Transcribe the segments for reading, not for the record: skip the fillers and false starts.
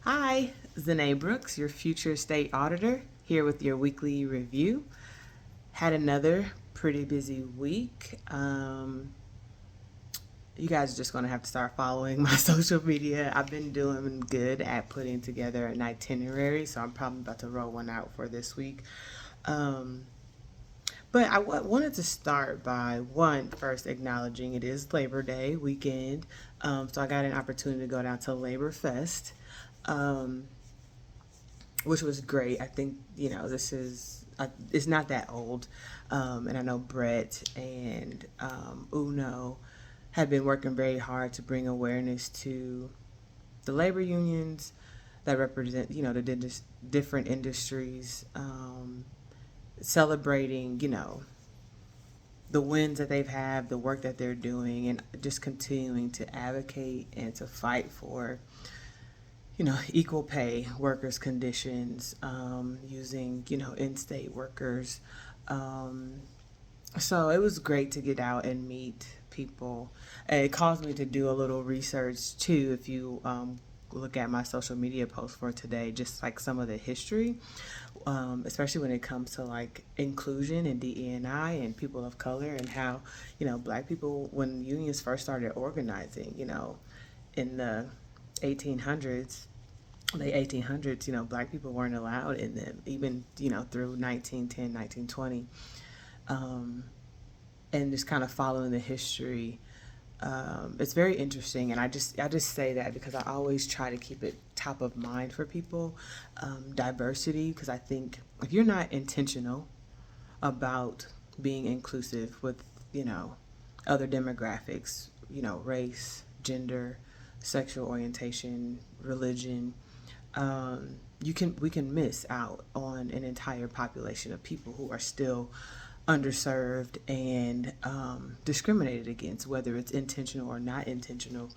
Hi, ZeNai Brooks, your future state auditor, here with your weekly review. Had another pretty busy week. You guys are just going to have to start following my social media. I've been doing good at putting together an itinerary, so I'm probably about to roll one out for this week. Um, but wanted to start by first acknowledging it is Labor Day weekend. So I got an opportunity to go down to Labor Fest. Um, which was great. I think this is it's not that old, and I know Brett and Uno have been working very hard to bring awareness to the labor unions that represent the different industries, celebrating the wins that they've had, the work that they're doing, and just continuing to advocate and to fight for equal pay, workers' conditions, using, in-state workers. Um, so it was great to get out and meet people. It caused me to do a little research too. If you look at my social media post for today, just like some of the history, especially when it comes to like inclusion and DEI and people of color, and how black people, when unions first started organizing, in the 1800s, late 1800s, black people weren't allowed in them, even, through 1910, 1920. Um, and just kind of following the history. It's very interesting, and I just say that because I always try to keep it top of mind for people, diversity, because I think if you're not intentional about being inclusive with other demographics, race, gender, sexual orientation, religion, we can miss out on an entire population of people who are still underserved and discriminated against, whether it's intentional or not intentional.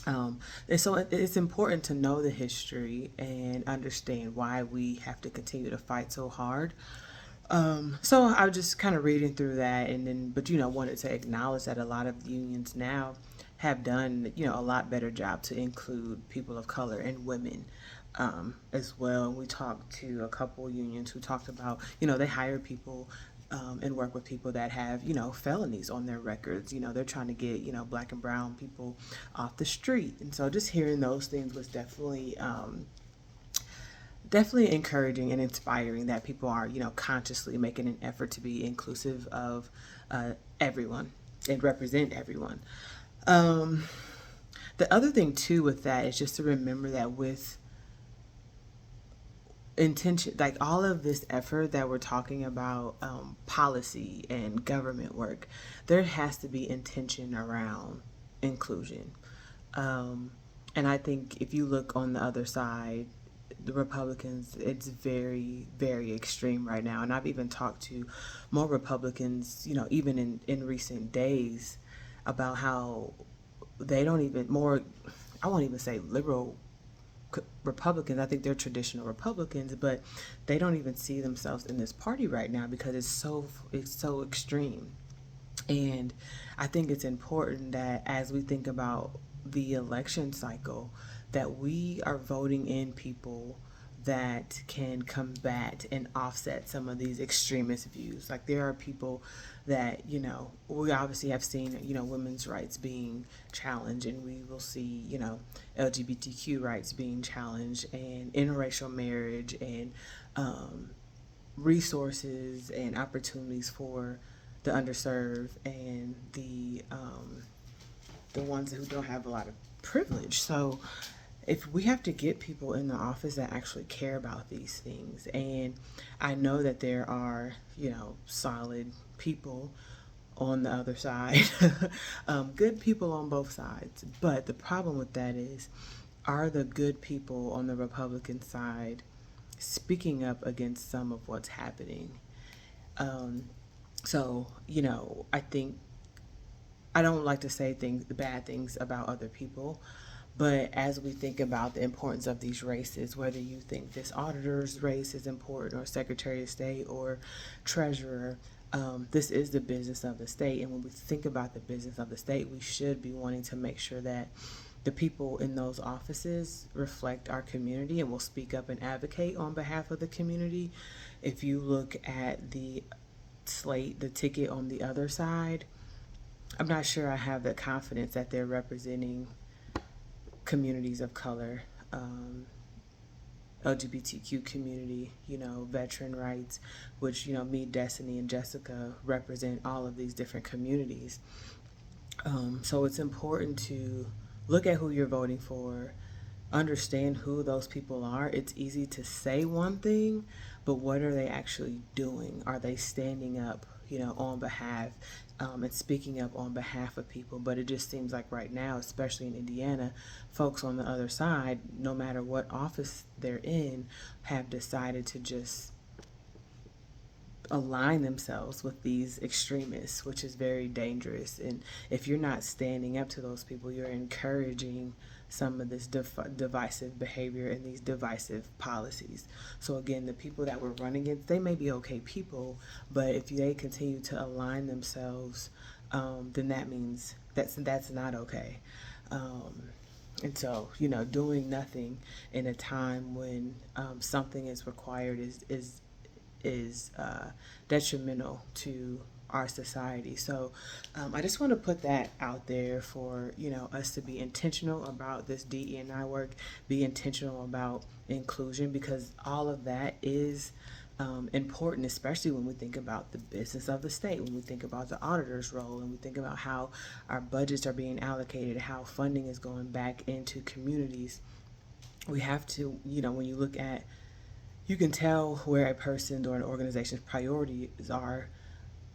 And so it's important to know the history and understand why we have to continue to fight so hard. So I was just kind of reading through that, and then, but wanted to acknowledge that a lot of unions now have done, a lot better job to include people of color and women, as well. We talked to a couple unions who talked about, they hire people, and work with people that have, felonies on their records. They're trying to get, black and brown people off the street. And so just hearing those things was definitely encouraging and inspiring, that people are, consciously making an effort to be inclusive of everyone and represent everyone. Um, the other thing too with that is just to remember that with intention, like all of this effort that we're talking about, policy and government work, there has to be intention around inclusion. Um, and I think if you look on the other side, the Republicans, it's very, very extreme right now. And I've even talked to more Republicans, even in recent days, about how they don't even, more, I won't even say liberal Republicans. I think they're traditional Republicans, but they don't even see themselves in this party right now because it's so extreme. And I think it's important that as we think about the election cycle, that we are voting in people that can combat and offset some of these extremist views. Like there are people that, we obviously have seen, women's rights being challenged, and we will see, LGBTQ rights being challenged, and interracial marriage, and resources and opportunities for the underserved and the ones who don't have a lot of privilege. So if we have to get people in the office that actually care about these things, and I know that there are, solid people on the other side, good people on both sides. But the problem with that is, are the good people on the Republican side speaking up against some of what's happening? Um, so, I think I don't like to say things, bad things about other people, but as we think about the importance of these races, whether you think this auditor's race is important, or Secretary of State, or Treasurer, this is the business of the state. And when we think about the business of the state, we should be wanting to make sure that the people in those offices reflect our community and will speak up and advocate on behalf of the community. If you look at the slate, the ticket on the other side, I'm not sure I have the confidence that they're representing communities of color, LGBTQ community, veteran rights, which, me, Destiny, and Jessica represent all of these different communities. So it's important to look at who you're voting for, understand who those people are. It's easy to say one thing, but what are they actually doing? Are they standing up, on behalf and speaking up on behalf of people? But it just seems like right now, especially in Indiana, folks on the other side, no matter what office they're in, have decided to just align themselves with these extremists, which is very dangerous. And if you're not standing up to those people, you're encouraging some of this divisive behavior and these divisive policies. So again, the people that we're running against, they may be okay people, but if they continue to align themselves, then that means that's not okay. And so, doing nothing in a time when something is required is detrimental to our society. So I just want to put that out there for us to be intentional about this DE&I work, be intentional about inclusion, because all of that is important, especially when we think about the business of the state, when we think about the auditor's role, and we think about how our budgets are being allocated, how funding is going back into communities. We have to, when you look at, you can tell where a person or an organization's priorities are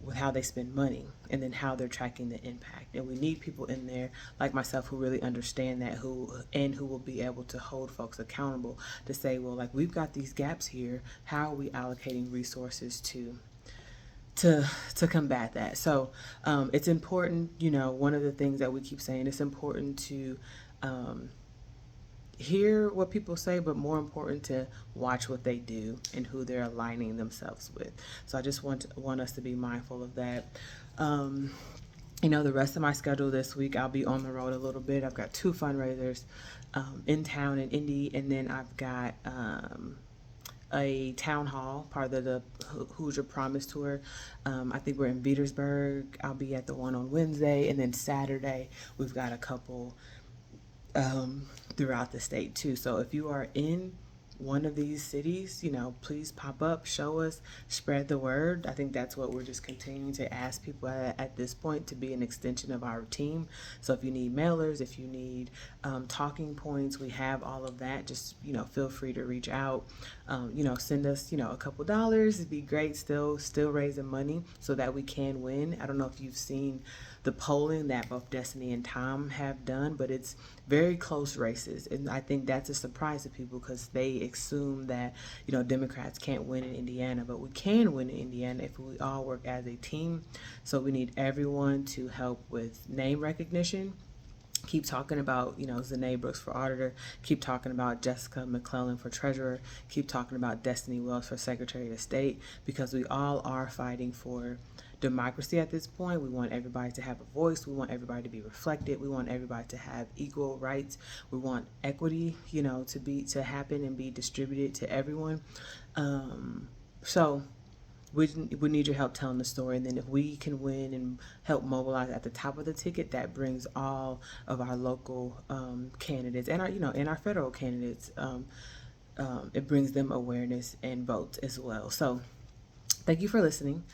with how they spend money and then how they're tracking the impact. And we need people in there like myself who really understand that, who will be able to hold folks accountable to say, well, like, we've got these gaps here. How are we allocating resources to combat that? So it's important, one of the things that we keep saying, it's important to hear what people say, but more important to watch what they do and who they're aligning themselves with. So I just want us to be mindful of that. The rest of my schedule this week, I'll be on the road a little bit. I've got 2 fundraisers in town in Indy, and then I've got a town hall, part of the Hoosier Promise Tour. I think we're in Petersburg. I'll be at the one on Wednesday, and then Saturday we've got a couple throughout the state too. So if you are in one of these cities, please pop up, show us, spread the word. I think that's what we're just continuing to ask people at this point, to be an extension of our team. So if you need mailers, if you need talking points, we have all of that. Just, feel free to reach out. Send us, a couple dollars. It'd be great. Still raising money so that we can win. I don't know if you've seen the polling that both Destiny and Tom have done, but it's very close races. And I think that's a surprise to people because they assume that, Democrats can't win in Indiana, but we can win in Indiana if we all work as a team. So we need everyone to help with name recognition. Keep talking about, ZeNai Brooks for auditor. Keep talking about Jessica McClellan for treasurer. Keep talking about Destiny Wells for secretary of state, because we all are fighting for democracy at this point. We want everybody to have a voice. We want everybody to be reflected. We want everybody to have equal rights. We want equity, to happen and be distributed to everyone. So we need your help telling the story. And then if we can win and help mobilize at the top of the ticket, that brings all of our local candidates and our federal candidates. It brings them awareness and votes as well. So thank you for listening.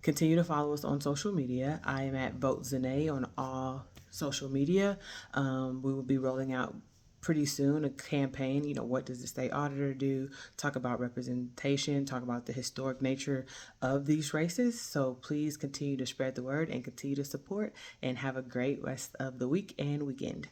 Continue to follow us on social media. I am at Vote ZeNai on all social media. We will be rolling out pretty soon a campaign. What does the state auditor do? Talk about representation, talk about the historic nature of these races. So please continue to spread the word and continue to support, and have a great rest of the week and weekend.